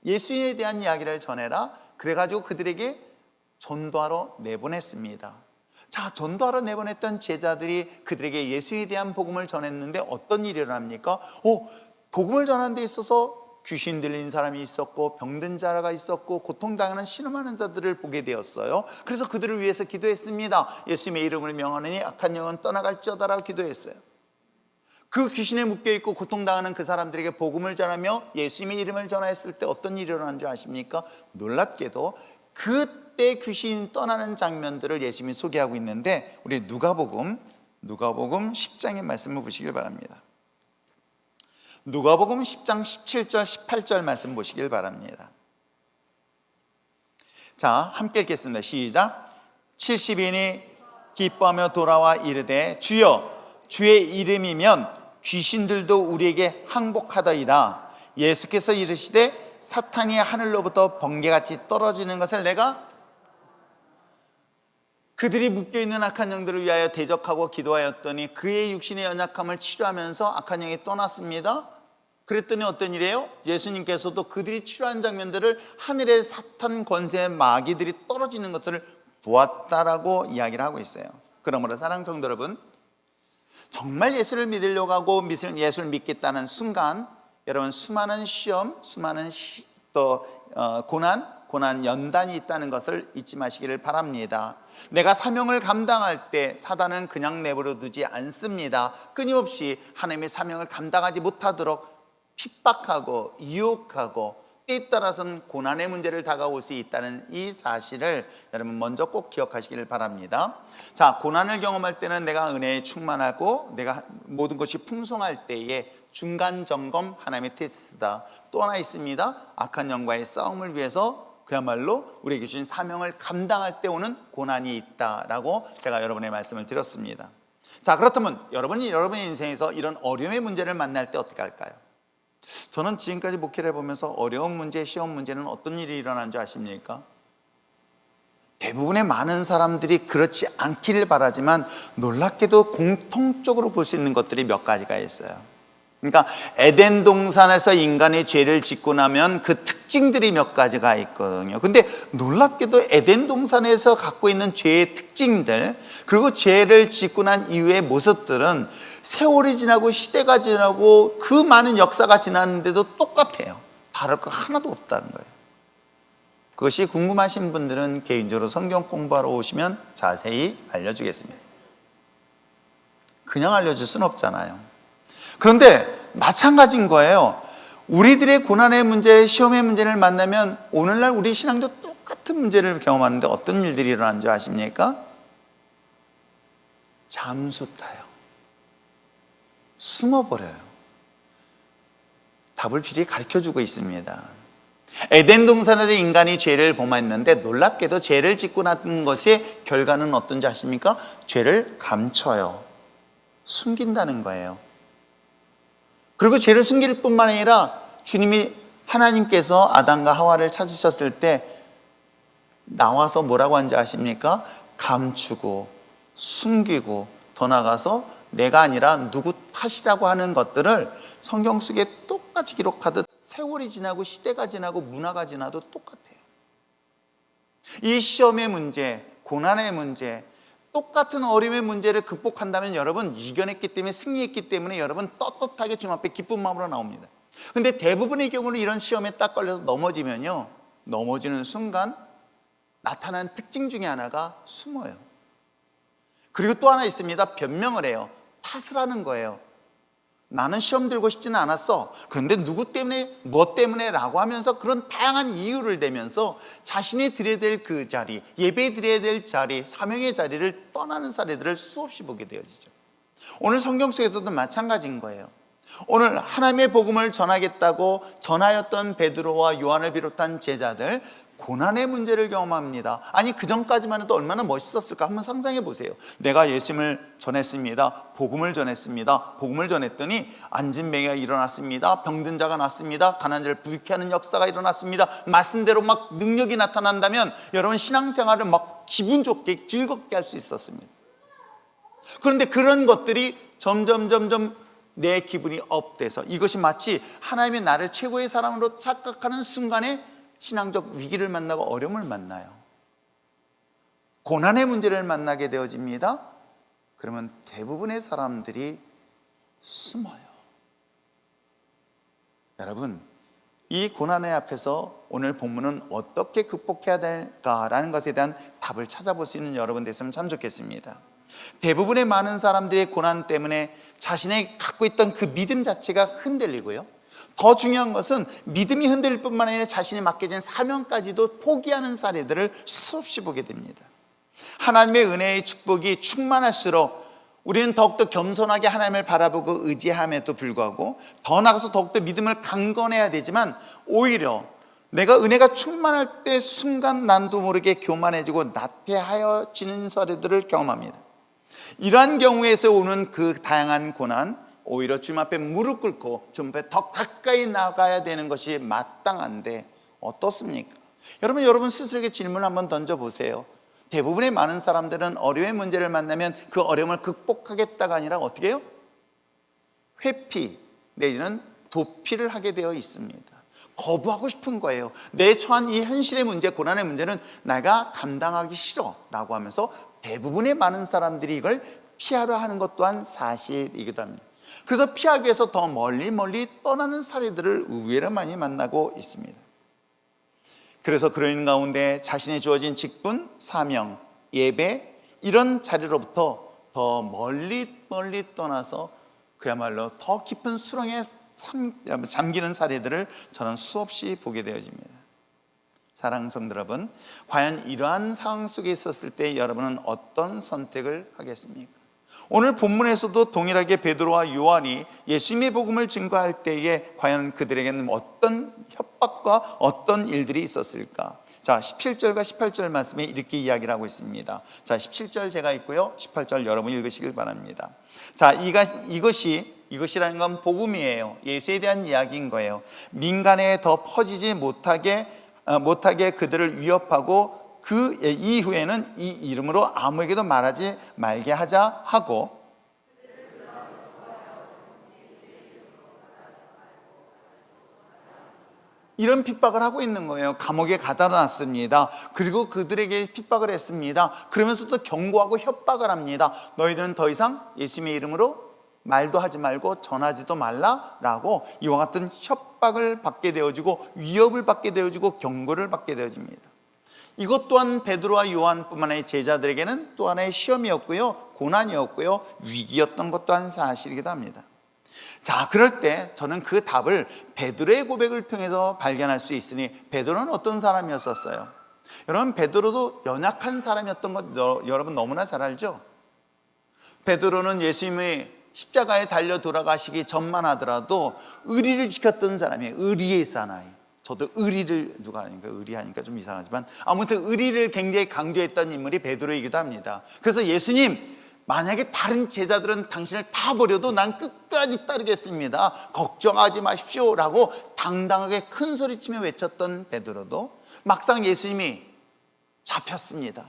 예수에 대한 이야기를 전해라, 그래가지고 그들에게 전도하러 내보냈습니다. 자, 전도하러 내보냈던 제자들이 그들에게 예수에 대한 복음을 전했는데 어떤 일이 일어납니까? 복음을 전하는 데 있어서 귀신 들린 사람이 있었고 병든 자가 있었고 고통당하는 신음하는 자들을 보게 되었어요. 그래서 그들을 위해서 기도했습니다. 예수님의 이름을 명하느니 악한 영은 떠나갈지어다라고 기도했어요. 그 귀신에 묶여있고 고통당하는 그 사람들에게 복음을 전하며 예수님의 이름을 전하였을 때 어떤 일이 일어난 줄 아십니까? 놀랍게도 그때 귀신이 떠나는 장면들을 예수님이 소개하고 있는데 우리 누가복음 10장의 말씀을 보시길 바랍니다. 누가복음 10장 17절 18절 말씀 보시길 바랍니다. 자, 함께 읽겠습니다. 시작. 70인이 기뻐하며 돌아와 이르되 주여 주의 이름이면 귀신들도 우리에게 항복하더이다. 예수께서 이르시되 사탄이 하늘로부터 번개같이 떨어지는 것을 내가, 그들이 묶여있는 악한 영들을 위하여 대적하고 기도하였더니 그의 육신의 연약함을 치료하면서 악한 영이 떠났습니다. 그랬더니 어떤 일이에요? 예수님께서도 그들이 치료한 장면들을 하늘의 사탄 권세의 마귀들이 떨어지는 것을 보았다라고 이야기를 하고 있어요. 그러므로 사랑하는 성도 여러분, 정말 예수를 믿으려고 하고 예수를 믿겠다는 순간 여러분 수많은 시험, 수많은 고난, 고난 연단이 있다는 것을 잊지 마시기를 바랍니다. 내가 사명을 감당할 때 사단은 그냥 내버려 두지 않습니다. 끊임없이 하나님의 사명을 감당하지 못하도록 핍박하고 유혹하고 때에 따라서는 고난의 문제를 다가올 수 있다는 이 사실을 여러분 먼저 꼭 기억하시기를 바랍니다. 자, 고난을 경험할 때는 내가 은혜에 충만하고 내가 모든 것이 풍성할 때에 중간 점검 하나님의 테스트다. 또 하나 있습니다. 악한 영과의 싸움을 위해서 그야말로 우리에게 주신 사명을 감당할 때 오는 고난이 있다라고 제가 여러분의 말씀을 드렸습니다. 자, 그렇다면 여러분이 여러분의 인생에서 이런 어려움의 문제를 만날 때 어떻게 할까요? 저는 지금까지 목회를 해보면서 어려운 문제, 시험 문제는 어떤 일이 일어나는 줄 아십니까? 대부분의 많은 사람들이 그렇지 않기를 바라지만 놀랍게도 공통적으로 볼 수 있는 것들이 몇 가지가 있어요. 그러니까 에덴 동산에서 인간의 죄를 짓고 나면 그 특징들이 몇 가지가 있거든요. 근데 놀랍게도 에덴 동산에서 갖고 있는 죄의 특징들, 그리고 죄를 짓고 난 이후의 모습들은 세월이 지나고 시대가 지나고 그 많은 역사가 지났는데도 똑같아요. 다를 거 하나도 없다는 거예요. 그것이 궁금하신 분들은 개인적으로 성경 공부하러 오시면 자세히 알려주겠습니다. 그냥 알려줄 수는 없잖아요. 그런데 마찬가지인 거예요. 우리들의 고난의 문제, 시험의 문제를 만나면 오늘날 우리 신앙도 똑같은 문제를 경험하는데 어떤 일들이 일어나는 줄 아십니까? 잠수 타요. 숨어버려요. 답을 필히 가르쳐주고 있습니다. 에덴 동산에서 인간이 죄를 범했는데 놀랍게도 죄를 짓고 난 것의 결과는 어떤지 아십니까? 죄를 감춰요. 숨긴다는 거예요. 그리고 죄를 숨길 뿐만 아니라 주님이 하나님께서 아담과 하와를 찾으셨을 때 나와서 뭐라고 한지 아십니까? 감추고 숨기고 더 나아가서 내가 아니라 누구 탓이라고 하는 것들을 성경 속에 똑같이 기록하듯 세월이 지나고 시대가 지나고 문화가 지나도 똑같아요. 이 시험의 문제, 고난의 문제, 똑같은 어려움의 문제를 극복한다면 여러분 이겨냈기 때문에, 승리했기 때문에 여러분 떳떳하게 주님 앞에 기쁜 마음으로 나옵니다. 근데 대부분의 경우는 이런 시험에 딱 걸려서 넘어지면요, 넘어지는 순간 나타나는 특징 중에 하나가 숨어요. 그리고 또 하나 있습니다. 변명을 해요. 탓을 하는 거예요. 나는 시험 들고 싶지는 않았어. 그런데 누구 때문에, 뭐 때문에 라고 하면서 그런 다양한 이유를 대면서 자신이 드려야 될 그 자리, 예배 드려야 될 자리, 사명의 자리를 떠나는 사례들을 수없이 보게 되어지죠. 오늘 성경 속에서도 마찬가지인 거예요. 오늘 하나님의 복음을 전하겠다고 전하였던 베드로와 요한을 비롯한 제자들, 고난의 문제를 경험합니다. 아니 그 전까지만 해도 얼마나 멋있었을까 한번 상상해 보세요. 내가 예수님을 전했습니다. 복음을 전했습니다. 복음을 전했더니 앉은 뱅이가 일어났습니다. 병든 자가 낫습니다. 가난한 자를 부유케 하는 역사가 일어났습니다. 말씀대로 막 능력이 나타난다면 여러분 신앙생활을 막 기분 좋게 즐겁게 할 수 있었습니다. 그런데 그런 것들이 점점 내 기분이 업돼서 이것이 마치 하나님의 나를 최고의 사랑으로 착각하는 순간에 신앙적 위기를 만나고 어려움을 만나요. 고난의 문제를 만나게 되어집니다. 그러면 대부분의 사람들이 숨어요. 여러분, 이 고난의 앞에서 오늘 본문은 어떻게 극복해야 될까라는 것에 대한 답을 찾아볼 수 있는 여러분 됐으면 참 좋겠습니다. 대부분의 많은 사람들의 고난 때문에 자신이 갖고 있던 그 믿음 자체가 흔들리고요, 더 중요한 것은 믿음이 흔들릴 뿐만 아니라 자신이 맡겨진 사명까지도 포기하는 사례들을 수없이 보게 됩니다. 하나님의 은혜의 축복이 충만할수록 우리는 더욱더 겸손하게 하나님을 바라보고 의지함에도 불구하고 더 나아가서 더욱더 믿음을 강건해야 되지만 오히려 내가 은혜가 충만할 때 순간 난도 모르게 교만해지고 나태하여지는 사례들을 경험합니다. 이러한 경우에서 오는 그 다양한 고난, 오히려 주님 앞에 무릎 꿇고 주님 앞에 더 가까이 나가야 되는 것이 마땅한데 어떻습니까? 여러분 스스로에게 질문을 한번 던져보세요. 대부분의 많은 사람들은 어려움의 문제를 만나면 그 어려움을 극복하겠다가 아니라 어떻게 해요? 회피 내지는 도피를 하게 되어 있습니다. 거부하고 싶은 거예요. 내 처한 이 현실의 문제, 고난의 문제는 내가 감당하기 싫어 라고 하면서 대부분의 많은 사람들이 이걸 피하려 하는 것 또한 사실이기도 합니다. 그래서 피하기 위해서 더 멀리 떠나는 사례들을 의외로 많이 만나고 있습니다. 그래서 그런 가운데 자신의 주어진 직분, 사명, 예배 이런 자리로부터 더 멀리 떠나서 그야말로 더 깊은 수렁에 잠기는 사례들을 저는 수없이 보게 되어집니다. 사랑하는 성도 여러분, 과연 이러한 상황 속에 있었을 때 여러분은 어떤 선택을 하겠습니까? 오늘 본문에서도 동일하게 베드로와 요한이 예수님의 복음을 증거할 때에 과연 그들에게는 어떤 협박과 어떤 일들이 있었을까? 자, 17절과 18절 말씀에 이렇게 이야기를 하고 있습니다. 자, 17절 제가 있고요, 18절 여러분 읽으시길 바랍니다. 자, 이것이라는 건 복음이에요. 예수에 대한 이야기인 거예요. 민간에 더 퍼지지 못하게 그들을 위협하고 그 이후에는 이 이름으로 아무에게도 말하지 말게 하자 하고, 이런 핍박을 하고 있는 거예요. 감옥에 가다 놨습니다. 그리고 그들에게 핍박을 했습니다. 그러면서 또 경고하고 협박을 합니다. 너희들은 더 이상 예수님의 이름으로 말도 하지 말고 전하지도 말라라고 이와 같은 협박을 받게 되어지고 위협을 받게 되어지고 경고를 받게 되어집니다. 이것 또한 베드로와 요한뿐만 아니라 제자들에게는 또 하나의 시험이었고요, 고난이었고요, 위기였던 것 또한 사실이기도 합니다. 자, 그럴 때 저는 그 답을 베드로의 고백을 통해서 발견할 수 있으니, 베드로는 어떤 사람이었었어요? 여러분, 베드로도 연약한 사람이었던 것 여러분 너무나 잘 알죠? 베드로는 예수님의 십자가에 달려 돌아가시기 전만 하더라도 의리를 지켰던 사람이에요. 의리의 사나이. 저도 의리를 누가 하니까 의리하니까 좀 이상하지만 아무튼 의리를 굉장히 강조했던 인물이 베드로이기도 합니다. 그래서 예수님, 만약에 다른 제자들은 당신을 다 버려도 난 끝까지 따르겠습니다, 걱정하지 마십시오 라고 당당하게 큰 소리치며 외쳤던 베드로도 막상 예수님이 잡혔습니다.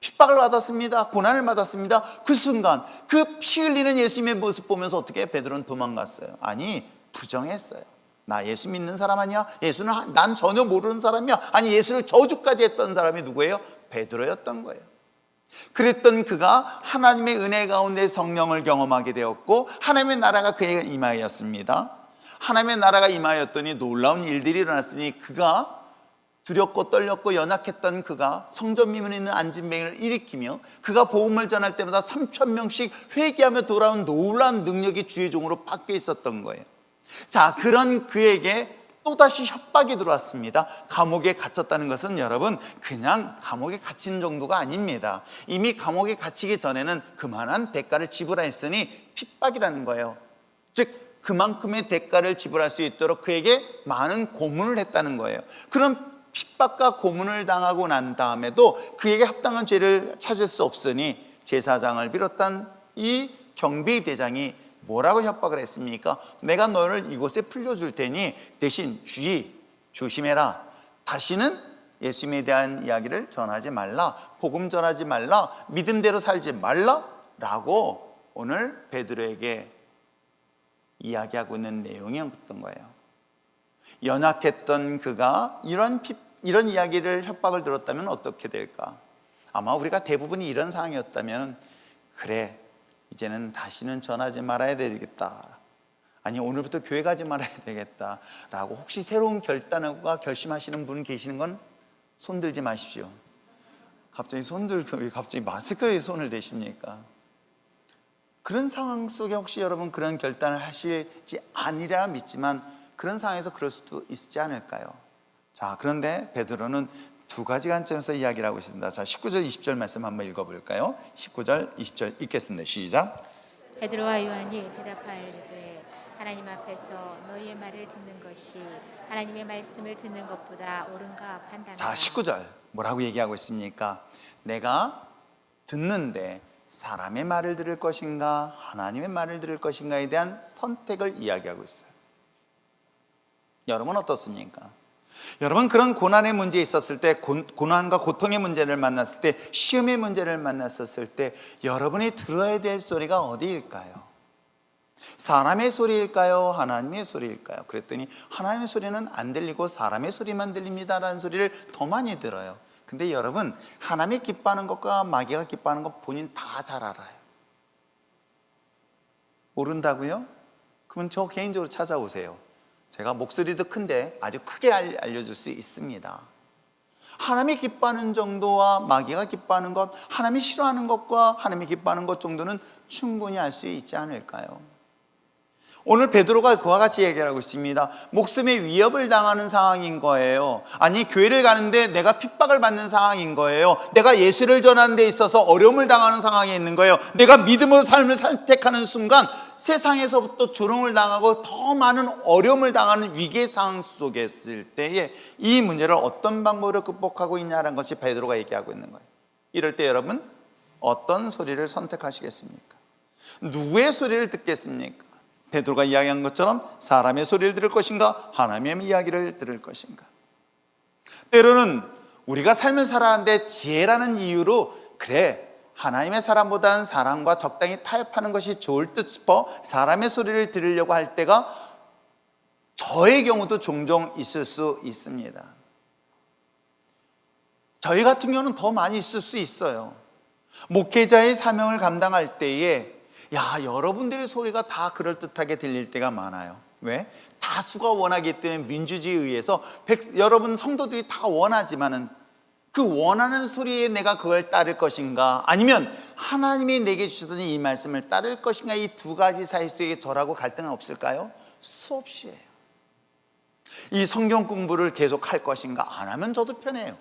핍박을 받았습니다. 고난을 받았습니다. 그 순간 그 피 흘리는 예수님의 모습 보면서 어떻게 베드로는 도망갔어요? 아니, 부정했어요. 나 예수 믿는 사람 아니야? 예수는 난 전혀 모르는 사람이야? 아니, 예수를 저주까지 했던 사람이 누구예요? 베드로였던 거예요. 그랬던 그가 하나님의 은혜 가운데 성령을 경험하게 되었고 하나님의 나라가 그에게 임하였습니다. 하나님의 나라가 임하였더니 놀라운 일들이 일어났으니 그가 두렵고 떨렸고 연약했던 그가 성전 미문에 있는 안진뱅이를 일으키며 그가 복음을 전할 때마다 3,000명씩 회개하며 돌아온 놀라운 능력이 주의 종으로 바뀌어 있었던 거예요. 자, 그런 그에게 또다시 협박이 들어왔습니다. 감옥에 갇혔다는 것은 여러분 그냥 감옥에 갇힌 정도가 아닙니다. 이미 감옥에 갇히기 전에는 그만한 대가를 지불했으니 핍박이라는 거예요. 즉 그만큼의 대가를 지불할 수 있도록 그에게 많은 고문을 했다는 거예요. 그런 핍박과 고문을 당하고 난 다음에도 그에게 합당한 죄를 찾을 수 없으니 제사장을 비롯한 이 경비대장이 뭐라고 협박을 했습니까? 내가 너를 이곳에 풀려줄 테니 대신 주의 조심해라. 다시는 예수님에 대한 이야기를 전하지 말라. 복음 전하지 말라. 믿음대로 살지 말라. 라고 오늘 베드로에게 이야기하고 있는 내용이었던 거예요. 연약했던 그가 이런 이야기를 협박을 들었다면 어떻게 될까? 아마 우리가 대부분이 이런 상황이었다면 그래, 이제는 다시는 전하지 말아야 되겠다, 아니 오늘부터 교회 가지 말아야 되겠다 라고 혹시 새로운 결단과 결심하시는 분 계시는 건 손 들지 마십시오. 갑자기 마스크에 손을 대십니까? 그런 상황 속에 혹시 여러분 그런 결단을 하실지 아니라 믿지만 그런 상황에서 그럴 수도 있지 않을까요? 자, 그런데 베드로는 두 가지 관점에서 이야기를 하고 있습니다. 자, 19절 20절 말씀 한번 읽어볼까요? 19절 20절 읽겠습니다. 시작. 베드로와 요한이 대답하여 이르되 하나님 앞에서 너희의 말을 듣는 것이 하나님의 말씀을 듣는 것보다 옳은가 판단하라. 자, 19절 뭐라고 얘기하고 있습니까? 내가 듣는데 사람의 말을 들을 것인가 하나님의 말을 들을 것인가에 대한 선택을 이야기하고 있어요. 여러분 어떻습니까? 여러분 그런 고난의 문제에 있었을 때, 고난과 고통의 문제를 만났을 때, 시험의 문제를 만났었을 때 여러분이 들어야 될 소리가 어디일까요? 사람의 소리일까요? 하나님의 소리일까요? 그랬더니 하나님의 소리는 안 들리고 사람의 소리만 들립니다라는 소리를 더 많이 들어요. 근데 여러분 하나님이 기뻐하는 것과 마귀가 기뻐하는 것 본인 다 잘 알아요. 모른다고요? 그러면 저 개인적으로 찾아오세요. 제가 목소리도 큰데 아주 크게 알려줄 수 있습니다. 하나님이 기뻐하는 정도와 마귀가 기뻐하는 것, 하나님이 싫어하는 것과 하나님이 기뻐하는 것 정도는 충분히 알 수 있지 않을까요? 오늘 베드로가 그와 같이 얘기하고 있습니다. 목숨의 위협을 당하는 상황인 거예요. 아니, 교회를 가는데 내가 핍박을 받는 상황인 거예요. 내가 예수를 전하는 데 있어서 어려움을 당하는 상황에 있는 거예요. 내가 믿음으로 삶을 선택하는 순간 세상에서부터 조롱을 당하고 더 많은 어려움을 당하는 위기의 상황 속에 있을 때에 이 문제를 어떤 방법으로 극복하고 있냐는 것이 베드로가 얘기하고 있는 거예요. 이럴 때 여러분, 어떤 소리를 선택하시겠습니까? 누구의 소리를 듣겠습니까? 베드로가 이야기한 것처럼 사람의 소리를 들을 것인가, 하나님의 이야기를 들을 것인가. 때로는 우리가 삶을 살아가는데 지혜라는 이유로 그래, 하나님의 사람보다는 사람과 적당히 타협하는 것이 좋을 듯 싶어 사람의 소리를 들으려고 할 때가 저의 경우도 종종 있을 수 있습니다. 저희 같은 경우는 더 많이 있을 수 있어요. 목회자의 사명을 감당할 때에 여러분들의 소리가 다 그럴듯하게 들릴 때가 많아요. 왜? 다수가 원하기 때문에 민주주의에 의해서 여러분 성도들이 다 원하지만은 그 원하는 소리에 내가 그걸 따를 것인가, 아니면 하나님이 내게 주시던 이 말씀을 따를 것인가, 이 두 가지 사이 속에 저라고 갈등은 없을까요? 수없이 해요. 이 성경 공부를 계속 할 것인가, 안 하면 저도 편해요.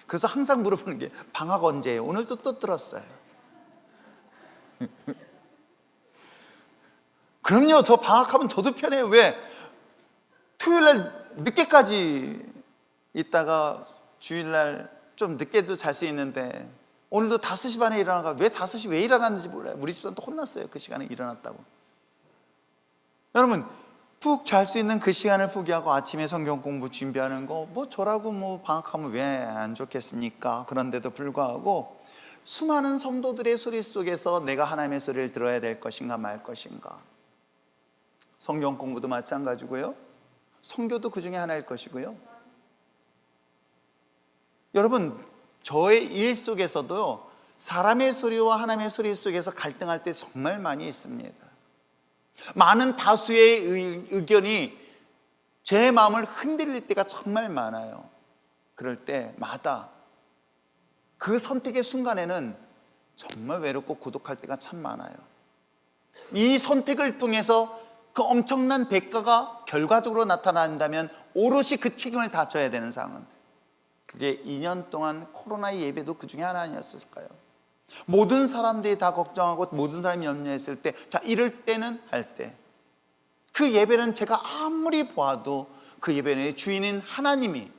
그래서 항상 물어보는 게 방학 언제예요? 오늘도 또 들었어요. 그럼요, 저 방학하면 저도 편해요. 왜? 토요일날 늦게까지 있다가 주일날 좀 늦게도 잘 수 있는데 오늘도 5시 반에 일어나가 왜 5시 왜 일어났는지 몰라요. 우리 집사람도 혼났어요. 그 시간에 일어났다고. 여러분, 푹 잘 수 있는 그 시간을 포기하고 아침에 성경 공부 준비하는 거, 저라고 방학하면 왜 안 좋겠습니까? 그런데도 불구하고 수많은 성도들의 소리 속에서 내가 하나님의 소리를 들어야 될 것인가 말 것인가. 성경 공부도 마찬가지고요, 선교도 그 중에 하나일 것이고요. 여러분, 저의 일 속에서도요, 사람의 소리와 하나님의 소리 속에서 갈등할 때 정말 많이 있습니다. 많은 다수의 의견이 제 마음을 흔들릴 때가 정말 많아요. 그럴 때마다 그 선택의 순간에는 정말 외롭고 고독할 때가 참 많아요. 이 선택을 통해서 그 엄청난 대가가 결과적으로 나타난다면 오롯이 그 책임을 다 져야 되는 상황인데, 그게 2년 동안 코로나 예배도 그 중에 하나 아니었을까요? 모든 사람들이 다 걱정하고 모든 사람이 염려했을 때, 이럴 때는 할 때, 그 예배는 제가 아무리 보아도 그 예배의 주인인 하나님이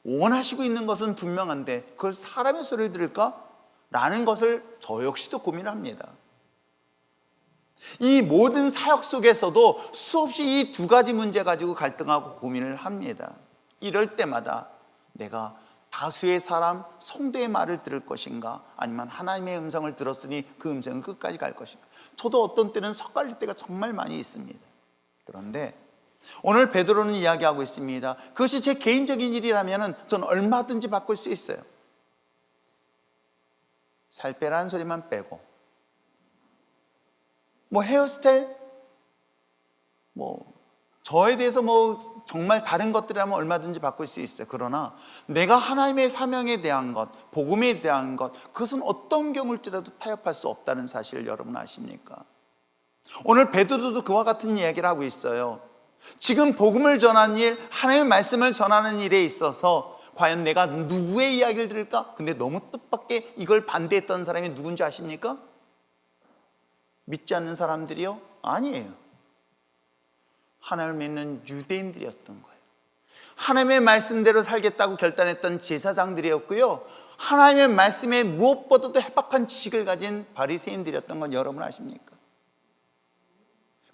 원하시고 있는 것은 분명한데 그걸 사람의 소리를 들을까? 라는 것을 저 역시도 고민을 합니다. 이 모든 사역 속에서도 수없이 이 두 가지 문제 가지고 갈등하고 고민을 합니다. 이럴 때마다 내가 다수의 사람, 성도의 말을 들을 것인가, 아니면 하나님의 음성을 들었으니 그 음성은 끝까지 갈 것인가. 저도 어떤 때는 섞갈릴 때가 정말 많이 있습니다. 그런데 오늘 베드로는 이야기하고 있습니다. 그것이 제 개인적인 일이라면 저는 얼마든지 바꿀 수 있어요. 살 빼라는 소리만 빼고, 헤어스타일, 저에 대해서 정말 다른 것들이라면 얼마든지 바꿀 수 있어요. 그러나 내가 하나님의 사명에 대한 것, 복음에 대한 것, 그것은 어떤 경우일지라도 타협할 수 없다는 사실을 여러분 아십니까? 오늘 베드로도 그와 같은 이야기를 하고 있어요. 지금 복음을 전하는 일, 하나님의 말씀을 전하는 일에 있어서 과연 내가 누구의 이야기를 들을까? 근데 너무 뜻밖의 이걸 반대했던 사람이 누군지 아십니까? 믿지 않는 사람들이요? 아니에요. 하나님을 믿는 유대인들이었던 거예요. 하나님의 말씀대로 살겠다고 결단했던 제사장들이었고요, 하나님의 말씀에 무엇보다도 해박한 지식을 가진 바리새인들이었던 건 여러분 아십니까?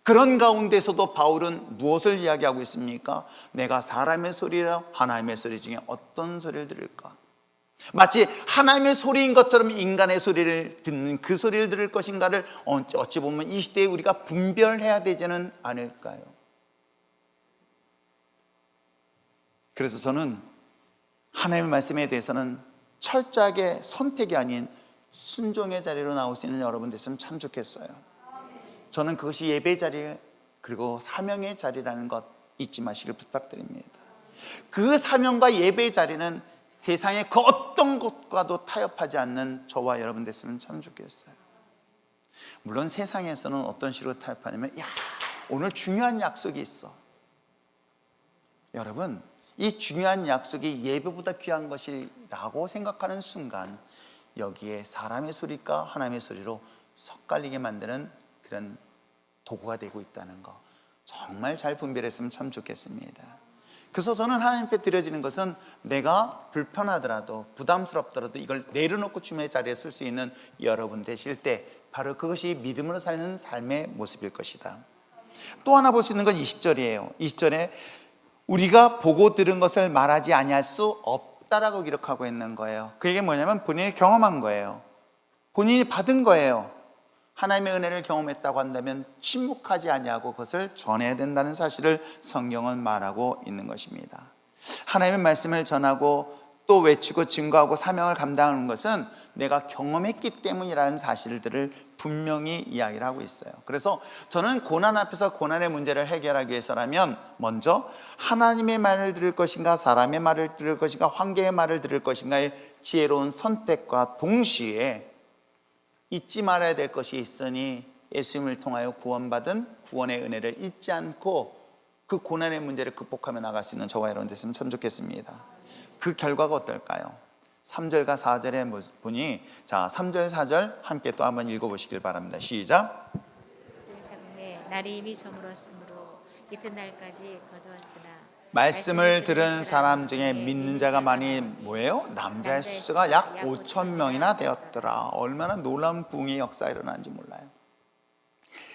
그런 가운데서도 바울은 무엇을 이야기하고 있습니까? 내가 사람의 소리와 하나님의 소리 중에 어떤 소리를 들을까? 마치 하나님의 소리인 것처럼 인간의 소리를 듣는 그 소리를 들을 것인가를 어찌 보면 이 시대에 우리가 분별해야 되지는 않을까요? 그래서 저는 하나님의 말씀에 대해서는 철저하게 선택이 아닌 순종의 자리로 나올 수 있는 여러분 됐으면 참 좋겠어요. 저는 그것이 예배 자리 그리고 사명의 자리라는 것 잊지 마시길 부탁드립니다. 그 사명과 예배의 자리는 세상의 그 어떤 것과도 타협하지 않는 저와 여러분 됐으면 참 좋겠어요. 물론 세상에서는 어떤 식으로 타협하냐면, 야, 오늘 중요한 약속이 있어. 여러분, 이 중요한 약속이 예배보다 귀한 것이라고 생각하는 순간 여기에 사람의 소리가 하나님의 소리로 섞갈리게 만드는 그런 도구가 되고 있다는 거, 정말 잘 분별했으면 참 좋겠습니다. 그래서 저는 하나님께 드려지는 것은 내가 불편하더라도 부담스럽더라도 이걸 내려놓고 주님의 자리에 쓸 수 있는 여러분 되실 때 바로 그것이 믿음으로 사는 삶의 모습일 것이다. 또 하나 볼 수 있는 건 20절이에요. 20절에 우리가 보고 들은 것을 말하지 아니할 수 없다라고 기록하고 있는 거예요. 그게 뭐냐면 본인이 경험한 거예요. 본인이 받은 거예요. 하나님의 은혜를 경험했다고 한다면 침묵하지 아니하고 그것을 전해야 된다는 사실을 성경은 말하고 있는 것입니다. 하나님의 말씀을 전하고 또 외치고 증거하고 사명을 감당하는 것은 내가 경험했기 때문이라는 사실들을 분명히 이야기를 하고 있어요. 그래서 저는 고난 앞에서 고난의 문제를 해결하기 위해서라면 먼저 하나님의 말을 들을 것인가, 사람의 말을 들을 것인가, 환경의 말을 들을 것인가의 지혜로운 선택과 동시에 잊지 말아야 될 것이 있으니 예수님을 통하여 구원받은 구원의 은혜를 잊지 않고 그 고난의 문제를 극복하며 나갈 수 있는 저와 여러분 됐으면 참 좋겠습니다. 그 결과가 어떨까요? 3절과 4절에 보니, 자, 3절 4절 함께 또 한번 읽어보시길 바랍니다. 시작. 잡음에 날이 이미 저물었으므로 이튿날까지 거두었으나 말씀을 들은 사람 중에 믿는 자가 많이 뭐예요? 남자의 수가 약 5천 명이나 되었더라. 얼마나 놀라운 부흥의 역사가 일어나는지 몰라요.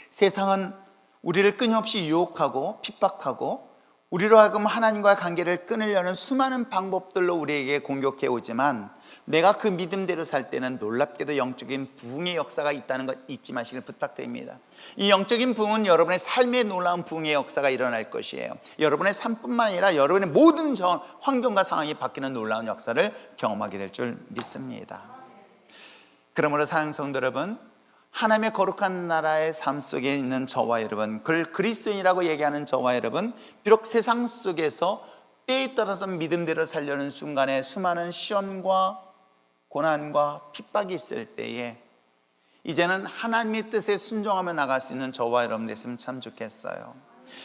세상은 우리를 끊임없이 유혹하고 핍박하고 우리로 하여금 하나님과의 관계를 끊으려는 수많은 방법들로 우리에게 공격해 오지만 내가 그 믿음대로 살 때는 놀랍게도 영적인 부흥의 역사가 있다는 것 잊지 마시길 부탁드립니다. 이 영적인 부흥은 여러분의 삶에 놀라운 부흥의 역사가 일어날 것이에요. 여러분의 삶뿐만 아니라 여러분의 모든 환경과 상황이 바뀌는 놀라운 역사를 경험하게 될 줄 믿습니다. 그러므로 사랑하는 성도 여러분, 하나님의 거룩한 나라의 삶 속에 있는 저와 여러분, 그를 그리스도인이라고 얘기하는 저와 여러분, 비록 세상 속에서 때에 따라서 믿음대로 살려는 순간에 수많은 시험과 고난과 핍박이 있을 때에 이제는 하나님의 뜻에 순종하며 나갈 수 있는 저와 여러분 됐으면 참 좋겠어요.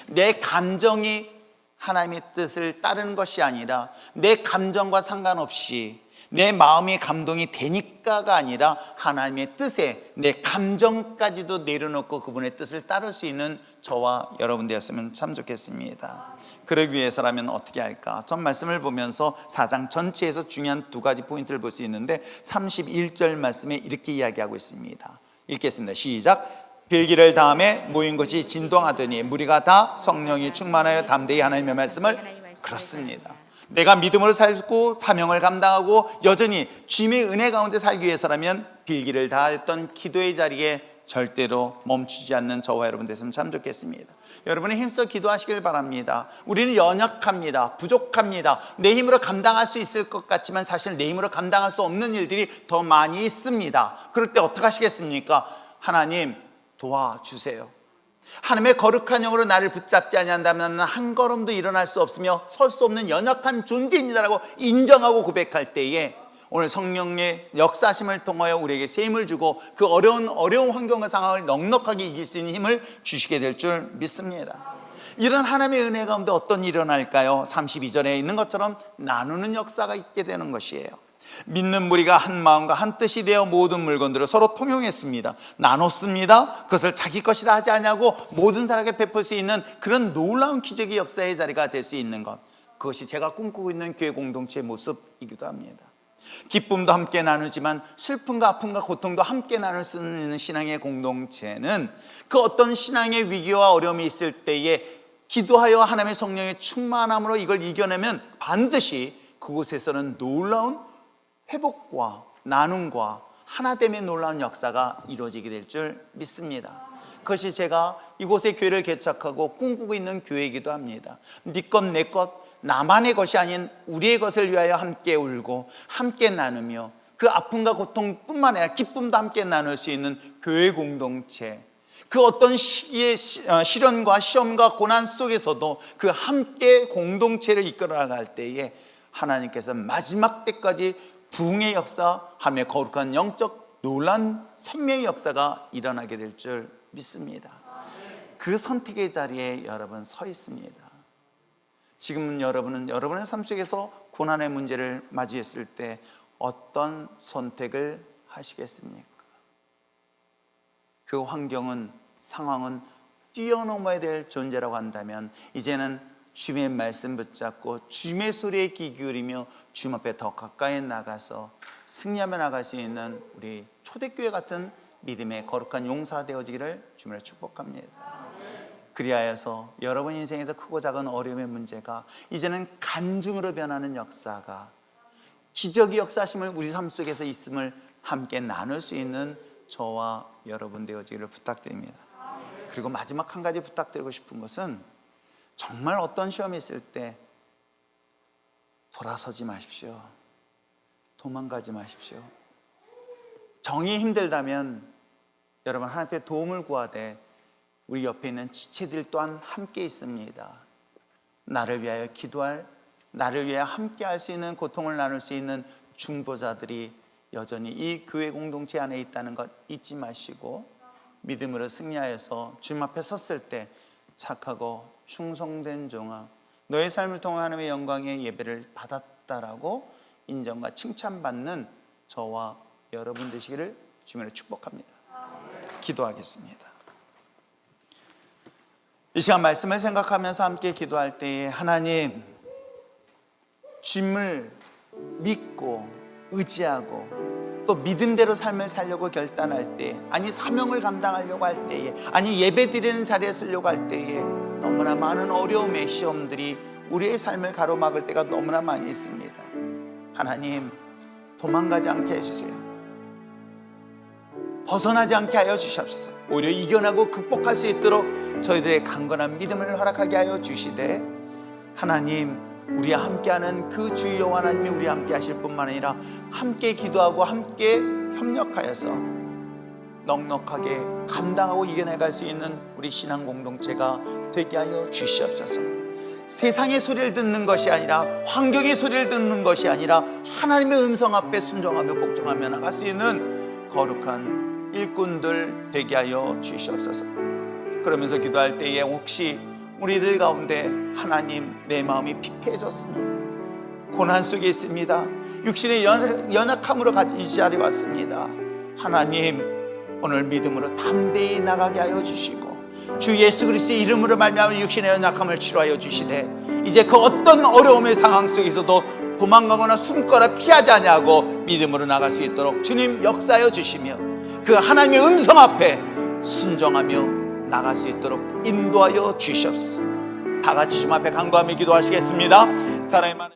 내 감정이 하나님의 뜻을 따르는 것이 아니라 내 감정과 상관없이 내 마음이 감동이 되니까가 아니라 하나님의 뜻에 내 감정까지도 내려놓고 그분의 뜻을 따를 수 있는 저와 여러분 되었으면 참 좋겠습니다. 그러기 위해서라면 어떻게 할까? 전 말씀을 보면서 4장 전체에서 중요한 두 가지 포인트를 볼 수 있는데 31절 말씀에 이렇게 이야기하고 있습니다. 읽겠습니다. 시작. 빌기를 다음에 모인 것이 진동하더니 무리가 다 성령이 충만하여 담대히 하나님의 말씀을 그렇습니다. 내가 믿음으로 살고 사명을 감당하고 여전히 주님의 은혜 가운데 살기 위해서라면 빌기를 다했던 기도의 자리에 절대로 멈추지 않는 저와 여러분 됐으면 참 좋겠습니다. 여러분이 힘써 기도하시길 바랍니다. 우리는 연약합니다. 부족합니다. 내 힘으로 감당할 수 있을 것 같지만 사실 내 힘으로 감당할 수 없는 일들이 더 많이 있습니다. 그럴 때 어떻게 하시겠습니까? 하나님 도와주세요. 하나님의 거룩한 영으로 나를 붙잡지 아니한다면 나는 한 걸음도 일어날 수 없으며 설 수 없는 연약한 존재입니다라고 인정하고 고백할 때에 오늘 성령의 역사심을 통하여 우리에게 새 힘을 주고 그 어려운 환경과 상황을 넉넉하게 이길 수 있는 힘을 주시게 될 줄 믿습니다. 이런 하나님의 은혜 가운데 어떤 일이 일어날까요? 32절에 있는 것처럼 나누는 역사가 있게 되는 것이에요. 믿는 무리가 한 마음과 한 뜻이 되어 모든 물건들을 서로 통용했습니다. 나눴습니다. 그것을 자기 것이라 하지 않냐고 모든 사람에게 베풀 수 있는 그런 놀라운 기적의 역사의 자리가 될 수 있는 것, 그것이 제가 꿈꾸고 있는 교회 공동체의 모습이기도 합니다. 기쁨도 함께 나누지만 슬픔과 아픔과 고통도 함께 나눌 수 있는 신앙의 공동체는 그 어떤 신앙의 위기와 어려움이 있을 때에 기도하여 하나님의 성령의 충만함으로 이걸 이겨내면 반드시 그곳에서는 놀라운 회복과 나눔과 하나됨의 놀라운 역사가 이루어지게 될 줄 믿습니다. 그것이 제가 이곳의 교회를 개척하고 꿈꾸고 있는 교회이기도 합니다. 네 것 내 것 나만의 것이 아닌 우리의 것을 위하여 함께 울고 함께 나누며 그 아픔과 고통뿐만 아니라 기쁨도 함께 나눌 수 있는 교회 공동체, 그 어떤 시기의 시련과 시험과 고난 속에서도 그 함께 공동체를 이끌어 나갈 때에 하나님께서 마지막 때까지 부흥의 역사, 하나님의 거룩한 영적 놀란 생명의 역사가 일어나게 될 줄 믿습니다. 그 선택의 자리에 여러분 서 있습니다. 지금 여러분은 여러분의 삶 속에서 고난의 문제를 맞이했을 때 어떤 선택을 하시겠습니까? 그 환경은, 상황은 뛰어넘어야 될 존재라고 한다면 이제는 주님의 말씀 붙잡고 주님의 소리에 귀 기울이며 주님 앞에 더 가까이 나가서 승리하며 나갈 수 있는 우리 초대교회 같은 믿음의 거룩한 용사 되어지기를 주님으로 축복합니다. 그리하여서 여러분 인생에서 크고 작은 어려움의 문제가 이제는 간증으로 변하는 역사가, 기적의 역사심을 우리 삶 속에서 있음을 함께 나눌 수 있는 저와 여러분 되어지기를 부탁드립니다. 그리고 마지막 한 가지 부탁드리고 싶은 것은, 정말 어떤 시험이 있을 때 돌아서지 마십시오. 도망가지 마십시오. 정이 힘들다면 여러분 하나님 앞에 도움을 구하되 우리 옆에 있는 지체들 또한 함께 있습니다. 나를 위하여 기도할, 나를 위하여 함께 할 수 있는, 고통을 나눌 수 있는 중보자들이 여전히 이 교회 공동체 안에 있다는 것 잊지 마시고 믿음으로 승리하여서 주님 앞에 섰을 때 착하고 충성된 종아, 너의 삶을 통해 하나님의 영광의 예배를 받았다라고 인정과 칭찬받는 저와 여러분 되시기를 주님으로 축복합니다. 기도하겠습니다. 이 시간 말씀을 생각하면서 함께 기도할 때에 하나님, 주님을 믿고 의지하고 또 믿음대로 삶을 살려고 결단할 때, 아니 사명을 감당하려고 할 때에, 아니 예배 드리는 자리에 쓰려고 할 때에 너무나 많은 어려움의 시험들이 우리의 삶을 가로막을 때가 너무나 많이 있습니다. 하나님, 도망가지 않게 해주세요. 벗어나지 않게 하여 주시옵소서. 오히려 이겨나고 극복할 수 있도록 저희들의 강건한 믿음을 허락하게 하여 주시되, 하나님, 우리와 함께하는 그 주 여호와 하나님이 우리와 함께 하실 뿐만 아니라 함께 기도하고 함께 협력하여서 넉넉하게 감당하고 이겨내갈 수 있는 우리 신앙 공동체가 되게 하여 주시옵소서. 세상의 소리를 듣는 것이 아니라, 환경의 소리를 듣는 것이 아니라 하나님의 음성 앞에 순종하며 복종하며 나갈 수 있는 거룩한 일꾼들 되게 하여 주시옵소서. 그러면서 기도할 때에 혹시 우리들 가운데 하나님, 내 마음이 피폐해졌습니다. 고난 속에 있습니다. 육신의 연약함으로 이 자리에 왔습니다. 하나님, 오늘 믿음으로 담대히 나가게 하여 주시고 주 예수 그리스도의 이름으로 말미암아 육신의 연약함을 치료하여 주시되, 이제 그 어떤 어려움의 상황 속에서도 도망가거나 숨거나 피하지 아니하고 믿음으로 나갈 수 있도록 주님 역사하여 주시며 그 하나님의 음성 앞에 순종하며 나갈 수 있도록 인도하여 주시옵소서. 다 같이 주님 앞에 간구하며 기도하시겠습니다. 사랑의 많은